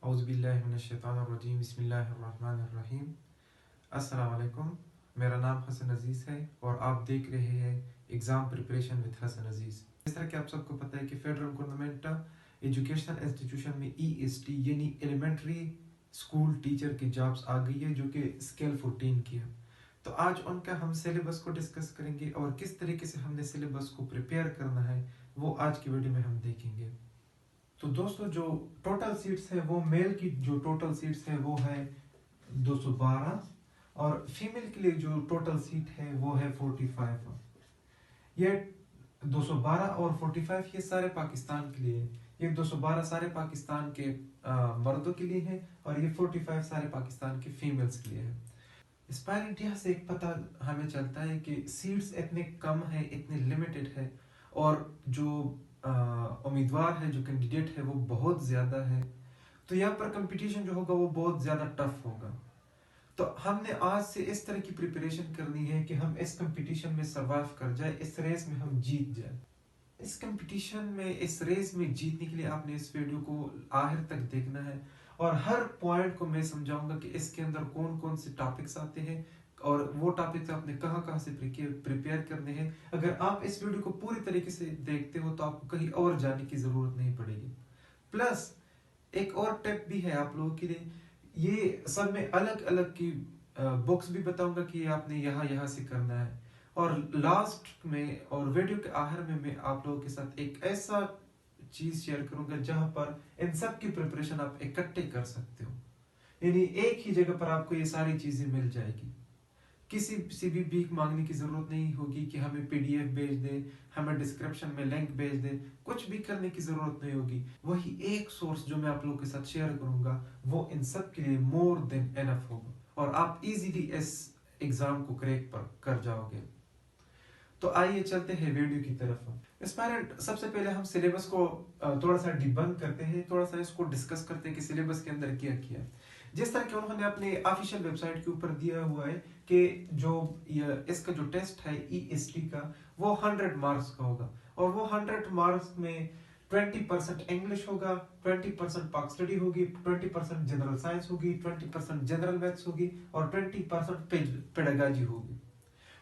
औज़ुबिल्लाहिमिनश्शैतानिर्रजीम बिस्मिल्लाहिर्रहमानिर्रहीम। अस्सलाम वालेकुम। मेरा नाम हसन अजीज़ है और आप देख रहे हैं एग्ज़ाम प्रिपरेशन विद हसन अजीज़। जिस तरह कि आप सबको पता है कि फेडरल गवर्नमेंट एजुकेशनल इंस्टीट्यूशन में EST यानी एलिमेंट्री स्कूल टीचर की जॉब्स आ गई है, जो कि स्केल 14 की है। तो आज उनका हम सिलेबस को डिस्कस करेंगे और किस तरीके से हमने सिलेबस को प्रिपेयर करना है वो आज की वीडियो में हम देखेंगे। तो दोस्तों, जो टोटल सीट्स है वो मेल की जो टोटल सीट्स है वो है 212 और फीमेल के लिए जो टोटल सीट है वो है 45। ये 212 और 45 ये सारे पाकिस्तान के लिए है। ये 212 सारे पाकिस्तान के मर्दों के लिए है और ये 45 सारे पाकिस्तान के फीमेल्स के लिए है। इंस्पायर इंडिया से एक पता हमें चलता है कि सीट्स इतने कम है, इतने लिमिटेड है और जो उम्मीदवार है, जो कैंडिडेट है वो बहुत ज़्यादा है। तो यहाँ पर कंपटीशन जो होगा वो बहुत ज़्यादा टफ होगा। तो हमने आज से इस तरह की प्रिपरेशन करनी है कि हम इस कंपटीशन में सर्वाइव कर जाए, इस रेस में हम जीत जाए। इस कंपटीशन में, इस रेस में जीतने के लिए आपने इस वीडियो को आखिर तक देखना है और हर पॉइंट को मैं समझाऊंगा कि इसके अंदर कौन कौन से टॉपिक्स आते हैं और वो टॉपिक्स आपने कहाँ कहाँ से प्रिपेयर करने हैं। अगर आप इस वीडियो को पूरी तरीके से देखते हो तो आपको कहीं और जाने की ज़रूरत नहीं पड़ेगी। प्लस एक और टिप भी है आप लोगों के लिए, ये सब में अलग अलग की बुक्स भी बताऊंगा कि आपने यहाँ यहाँ से करना है। और लास्ट में और वीडियो के आखिर में मैं आप लोगों के साथ एक ऐसा चीज शेयर करूंगा जहां पर इन सब की प्रिपरेशन आप इकट्ठे कर सकते हो, यानी एक ही जगह पर आपको ये सारी चीजें मिल जाएगी। किसी से भी भीख मांगने की जरूरत नहीं होगी कि हमें PDF भेज दे, हमें डिस्क्रिप्शन में लिंक भेज दे, कुछ भी करने की जरूरत नहीं होगी। वही एक सोर्स जो मैं आप लोगों के साथ शेयर करूंगा वो इन सब के लिए मोर देन एनफ होगा और आप इजीली इस एग्जाम को क्रैक कर जाओगे। तो आइए चलते हैं वीडियो की तरफ। एस्पायरेंट, सबसे पहले हम सिलेबस को थोड़ा सा डिबंक करते हैं, थोड़ा सा इसको डिस्कस करते हैं कि सिलेबस के अंदर क्या किया। जिस तरह के उन्होंने अपने ऑफिशियल वेबसाइट के ऊपर दिया हुआ है कि जो इसका जो टेस्ट है EST का वो 100 मार्क्स का होगा और वो 100 मार्क्स में 20% इंग्लिश होगा, 20% पाक स्टडी होगी, 20% जनरल साइंस होगी, 20% जनरल मैथ्स होगी और 20% पेडागॉजी होगी।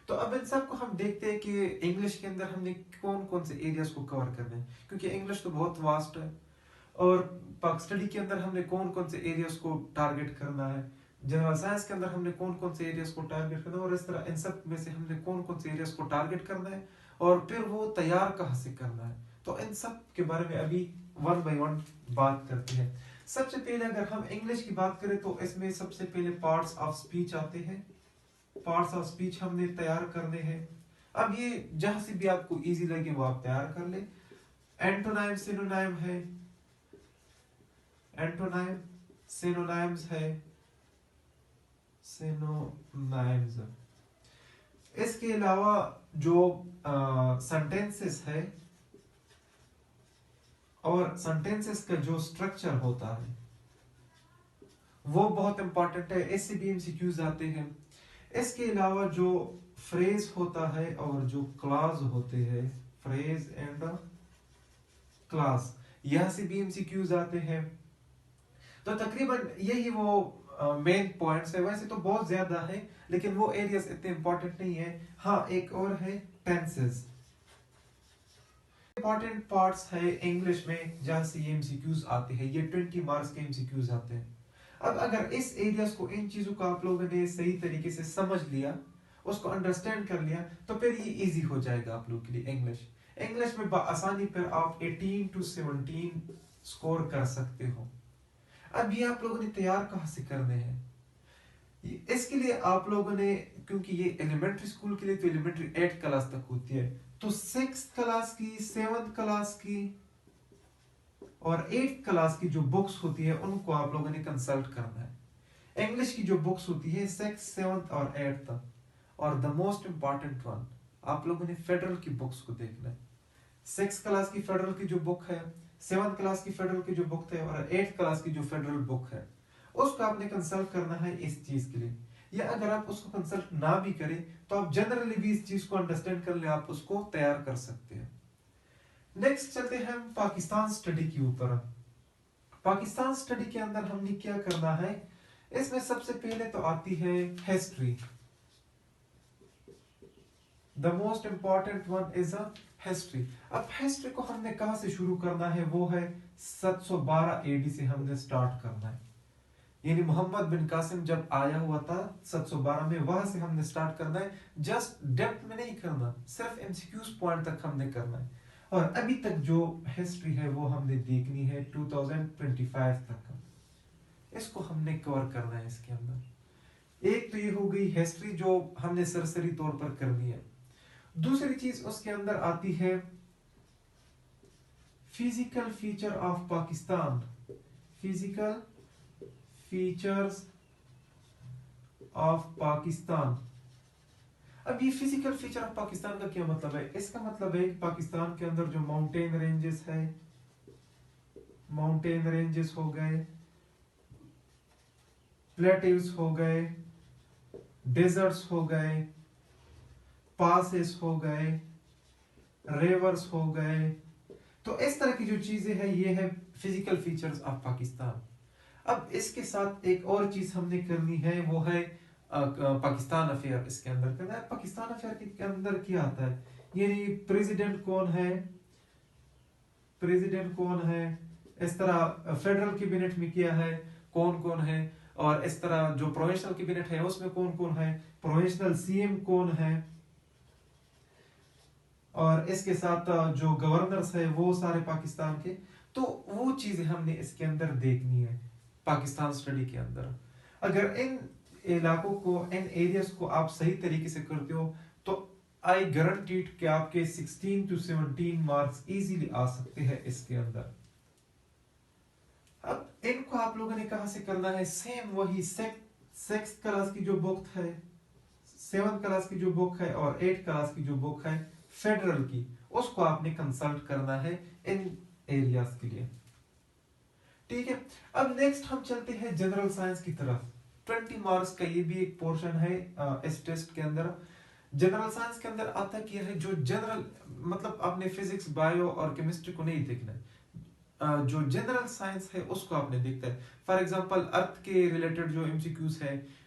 तो अब इन सब को हम देखते हैं कि इंग्लिश के अंदर हमने कौन कौन से एरियाज को कवर करने हैं, क्योंकि इंग्लिश तो बहुत वास्ट है। और पाक स्टडी के अंदर हमने कौन कौन से एरियाज को टारगेट करना है, जनरल साइंस के अंदर हमने कौन कौन से एरियाज को टारगेट करना है और इस तरह इन सब में से हमने कौन कौन से एरियाज को टारगेट करना है और फिर वो तैयार कहाँ से करना है। तो इन सब के बारे में अभी वन बाय वन बात करते हैं। सबसे पहले अगर हम इंग्लिश की बात करें तो इसमें सबसे पहले पार्ट्स ऑफ स्पीच आते हैं। पार्ट्स ऑफ स्पीच हमने तैयार करने हैं। अब ये जहां से भी आपको इजी लगे वो आप तैयार कर ले। एंटोनाइम सिनोनाइम है, एंटोनाइम सिनोनाइम्स है, सिनोनाइम्स। इसके अलावा जो सेंटेंसेस है और सेंटेंसेस का जो स्ट्रक्चर होता है वो बहुत इंपॉर्टेंट है, इससे भी MCQs आते हैं। इसके अलावा जो फ्रेज होता है और जो क्लास होते हैं, फ्रेज एंड क्लास, यहां से भी MCQs आते हैं। तो तकरीबन यही वो मेन पॉइंट्स है। वैसे तो बहुत ज्यादा है लेकिन वो एरियाज इतने इंपॉर्टेंट नहीं है। हाँ, एक और है टेंसेस। इंपॉर्टेंट पार्ट्स है इंग्लिश में जहां से ये MCQs आते हैं, ये 20 मार्क्स के MCQs आते हैं। अब अगर इस एरियाज को, इन चीजों को आप लोगों ने सही तरीके से समझ लिया, उसको अंडरस्टैंड कर लिया, तो फिर ये इजी हो जाएगा आप लोगों के लिए। इंग्लिश में आसानी पर आप 18 to 17 स्कोर कर सकते हो। अब ये आप लोगों ने तैयार कहाँ से करने हैं, इसके लिए आप लोगों ने, क्योंकि ये एलिमेंट्री स्कूल के लिए तो एलिमेंट्री 8 क्लास तक होती है, तो 6 क्लास की, 7 क्लास की और 8 क्लास की जो बुक्स होती है उनको आप लोगों ने कंसल्ट करना है। इंग्लिश की जो बुक्स होती है 6, 7 और 8 तक, और द मोस्ट इंपॉर्टेंट वन, आप लोगों ने फेडरल की बुक्स को देखना है। 6 क्लास की फेडरल की जो बुक है, 7 क्लास की फेडरल की जो बुक है और 8 क्लास की जो फेडरल बुक है, उसको आपने कंसल्ट करना है इस चीज के लिए। या अगर आप उसको कंसल्ट ना भी करें तो आप जनरली भी इस चीज को अंडरस्टैंड कर ले, आप उसको तैयार कर सकते हैं। नेक्स्ट चलते हैं हम पाकिस्तान स्टडी के ऊपर। पाकिस्तान स्टडी के अंदर हमने क्या करना है, इसमें सबसे पहले तो आती है history. The most important one is a history. अब हिस्ट्री को हमने कहां से शुरू करना है, वो है 712 एडी से हमने स्टार्ट करना है। यानी मोहम्मद बिन कासिम जब आया हुआ था 712 में, वहां से हमने स्टार्ट करना है। जस्ट डेप्थ में नहीं करना, सिर्फ एमसीक्यूज पॉइंट तक हमने करना है। और अभी तक जो हिस्ट्री है वो हमने देखनी है 2025 तक, इसको हमने कवर करना है इसके अंदर। एक तो ये हो गई हिस्ट्री जो हमने सरसरी तौर पर करनी है। दूसरी चीज उसके अंदर आती है physical feature of Pakistan. Physical features of Pakistan. अब ये फिजिकल फीचर ऑफ पाकिस्तान का क्या मतलब है? इसका मतलब है पाकिस्तान के अंदर जो माउंटेन रेंजेस है, माउंटेन रेंजेस हो गए, प्लेट्यूज हो गए, डेजर्ट्स हो गए, पासेस हो गए, रिवर्स हो गए, तो इस तरह की जो चीजें हैं ये है फिजिकल फीचर्स ऑफ पाकिस्तान। अब इसके साथ एक और चीज हमने करनी है, वो है पाकिस्तान अफेयर इसके अंदर करना है। पाकिस्तान अफेयर के अंदर क्या आता है, यानी प्रेसिडेंट कौन है, प्रेसिडेंट कौन है, इस तरह फेडरल कैबिनेट में क्या है, कौन कौन है, और इस तरह जो प्रोविंशियल कैबिनेट है उसमें कौन कौन है, प्रोविंशियल सीएम कौन है, और इसके साथ जो गवर्नर्स है वो सारे पाकिस्तान के। तो वो चीजें हमने इसके अंदर देखनी है पाकिस्तान स्टडी के अंदर। अगर इन इलाकों को, इन एरियाज को आप सही तरीके से करते हो तो आई गारंटीड कि आपके 16 to 17 मार्क्स इजीली आ सकते हैं इसके अंदर। अब इनको आप लोगों ने कहां से करना है, सेम वही 6th क्लास की जो बुक है, 7th क्लास की जो बुक है और 8th क्लास की जो बुक है फेडरल की, उसको आपने कंसल्ट करना है इन एरियाज के लिए। ठीक है, अब नेक्स्ट हम चलते हैं जनरल साइंस की तरफ। 20 मार्क्स का ये भी एक पोर्शन है इस टेस्ट के अंदर। जनरल साइंस के अंदर आता क्या है, जो जनरल मतलब आपने फिजिक्स, बायो और केमिस्ट्री को नहीं देखना है, जो जनरल साइंस है उसको आपने देखता है। फॉर एग्जांपल अर्थ के रिलेटेड जो एमसीक्यूज है,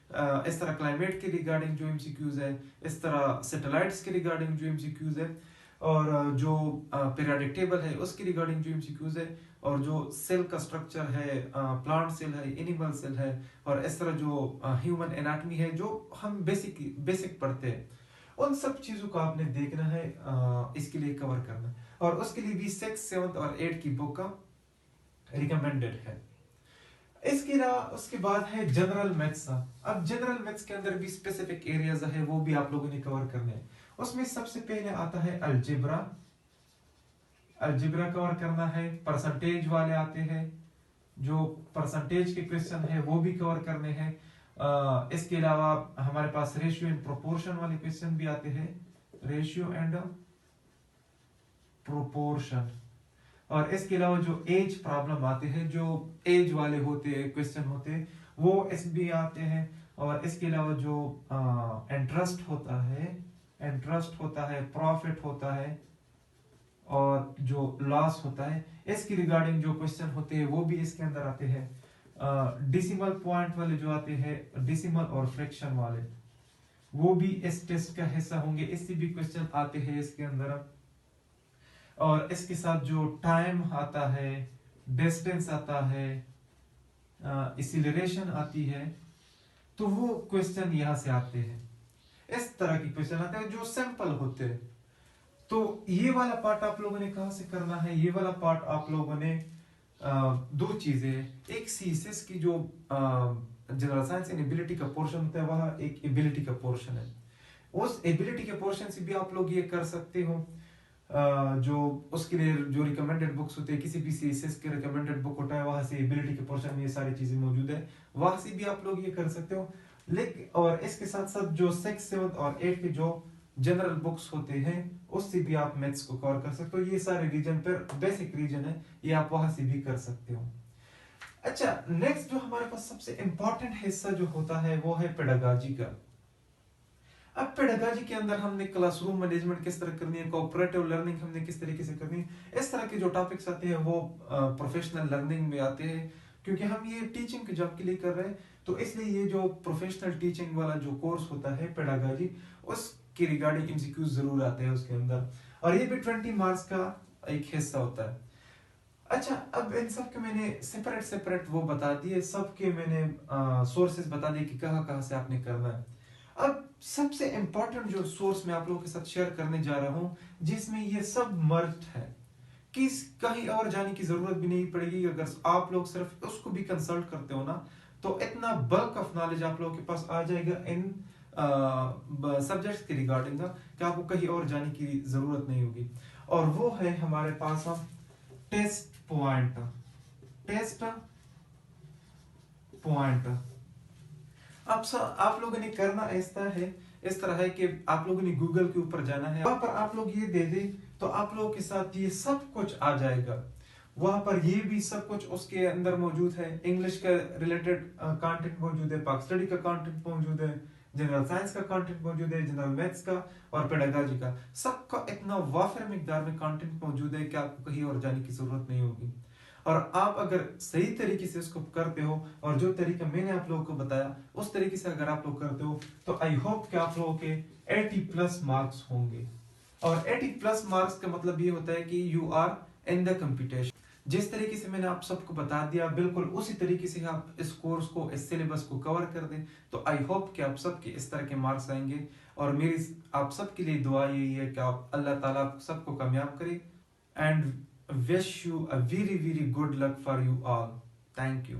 इस तरह क्लाइमेट के रिगार्डिंग जो एमसीक्यूज है, इस तरह सैटेलाइट्स के रिगार्डिंग जो एमसीक्यूज है, और जो पीरियोडिक टेबल है उसके रिगार्डिंग जो एमसीक्यूज है, और जो सेल का स्ट्रक्चर है, प्लांट सेल है, एनिमल सेल है, और इस तरह जो ह्यूमन एनाटॉमी है जो हम बेसिक पढ़ते हैं, उन सब चीजों को आपने देखना है, इसके लिए कवर करना। और उसके लिए भी 6th, 7th और 8th की बुक का रिकमेंडेड है। इसके अलावा उसके बाद है जनरल मैथ्स। अब जनरल मैथ्स के अंदर भी स्पेसिफिक एरियाज है, वो भी आप लोगों ने कवर करने हैं। उसमें सबसे पहले आता है अलजेब्रा। अलजेब्रा कवर करना है। परसेंटेज वाले आते हैं, जो परसेंटेज के क्वेश्चन है वो भी कवर करने हैं। इसके अलावा हमारे पास रेशियो एंड प्रोपोर्शन वाले क्वेश्चन भी आते हैं, रेशियो एंड प्रोपोर्शन। और इसके अलावा जो एज प्रॉब्लम आते हैं, जो एज वाले होते हैं क्वेश्चन होते हैं, वो इसमें आते हैं। और इसके अलावा जो इंटरेस्ट होता है, प्रॉफिट होता है, और जो लॉस होता है, इसकी रिगार्डिंग जो क्वेश्चन होते हैं वो भी इसके अंदर आते हैं। डेसिमल पॉइंट वाले जो आते हैं, डेसिमल और फ्रैक्शन वाले, वो भी इस टेस्ट का हिस्सा होंगे, इससे भी क्वेश्चन आते हैं इसके अंदर। और इसके साथ जो टाइम आता है, डिस्टेंस आता है, एक्सीलरेशन आती है, तो वो क्वेश्चन यहां से आते हैं। इस तरह के क्वेश्चन आते हैं जो सिंपल होते हैं। तो ये वाला पार्ट आप लोगों ने कहां से करना है, ये वाला पार्ट आप लोगों ने दो चीजें, एक सीएसएस की जो जनरल साइंस एंड एबिलिटी का पोर्शन होता है, वह एक एबिलिटी का पोर्शन है। उस एबिलिटी के पोर्शन से भी आप लोग ये कर सकते हो। जो उसके लिए जो रिकमेंडेड बुक्स होते हैं, किसी भी सीएसएस के रिकमेंडेड बुक होता है, वहां से एबिलिटी के पोर्शन में ये सारी चीजें मौजूद है, वहां से भी आप लोग ये कर सकते हो। लेकिन और इसके साथ साथ जो 6th, 7th और 8th के जो जनरल बुक्स होते हैं, उससे भी आप मैथ्स को कवर कर सकते हो। ये सारे रीजन पर बेसिक रीजन है, ये आप वहां से भी कर सकते हो। अच्छा, नेक्स्ट जो हमारे पास सबसे इंपॉर्टेंट हिस्सा जो होता है वो है पेडागॉजी का। अब पेडागॉजी के अंदर हमने क्लासरूम मैनेजमेंट किस तरह करनी है, कोऑपरेटिव लर्निंग हमने किस तरीके से करनी है, इस तरह के जो टॉपिक्स आते हैं वो प्रोफेशनल लर्निंग में आते हैं। क्योंकि हम ये टीचिंग के जॉब के लिए कर रहे हैं, तो इसलिए ये जो प्रोफेशनल टीचिंग वाला जो कोर्स होता है पेडागॉजी, उसके रिगार्डिंग एमसीक्यू जरूर आते हैं उसके अंदर, और ये भी 20 मार्क्स का एक हिस्सा होता है। अच्छा, अब इन सब के मैंने सेपरेट सेपरेट वो बता दिए, सबके मैंने सोर्सेज बता दिए कि कहाँ कहाँ से आपने करना है। अब सबसे इम्पोर्टेंट जो सोर्स मैं आप लोगों के साथ शेयर करने जा रहा हूँ, जिसमें ये सब मर्ज है, कि कहीं और जाने की जरूरत भी नहीं पड़ेगी। अगर आप लोग सिर्फ उसको भी कंसल्ट करते हो ना, तो इतना बल्क ऑफ नॉलेज आप लोगों के पास आ जाएगा इन सब्जेक्ट्स के रिगार्डिंग कि आपको कहीं और जाने की जरूरत नहीं होगी। और वो है हमारे पास अब टेस्ट पॉइंट। टेस्ट पॉइंट आप लोगों ने करना इस तरह है कि आप लोगों ने गूगल के ऊपर जाना है, वहां पर आप लोग ये दे दें तो आप लोगों के साथ ये सब कुछ आ जाएगा। वहां पर ये भी सब कुछ उसके अंदर मौजूद है। इंग्लिश का रिलेटेड कंटेंट मौजूद है, पाक स्टडी का कंटेंट मौजूद है, जनरल साइंस का कंटेंट मौजूद है, जनरल मैथ्स का और पेडागॉजी का, सबका इतना वाफिर मिकदार में कंटेंट मौजूद है कि आपको कहीं और जाने की जरूरत नहीं होगी। और आप अगर सही तरीके से इसको करते हो, और जो तरीका मैंने आप लोगों को बताया उस तरीके से अगर आप लोग करते हो, तो आई होप कि आप लोगों के 80+ मार्क्स होंगे। और 80+ मार्क्स का मतलब ये होता है कि you are in the competition. जिस तरीके से मैंने आप सबको बता दिया, बिल्कुल उसी तरीके से आप इस कोर्स को, इस सिलेबस को कवर कर दें, तो आई होप कि आप सबके इस तरह के मार्क्स आएंगे। और मेरी आप सबके लिए दुआ यही है कि आप अल्लाह ताला आप सबको कामयाब करे, and wish you a very good luck for you all. Thank you.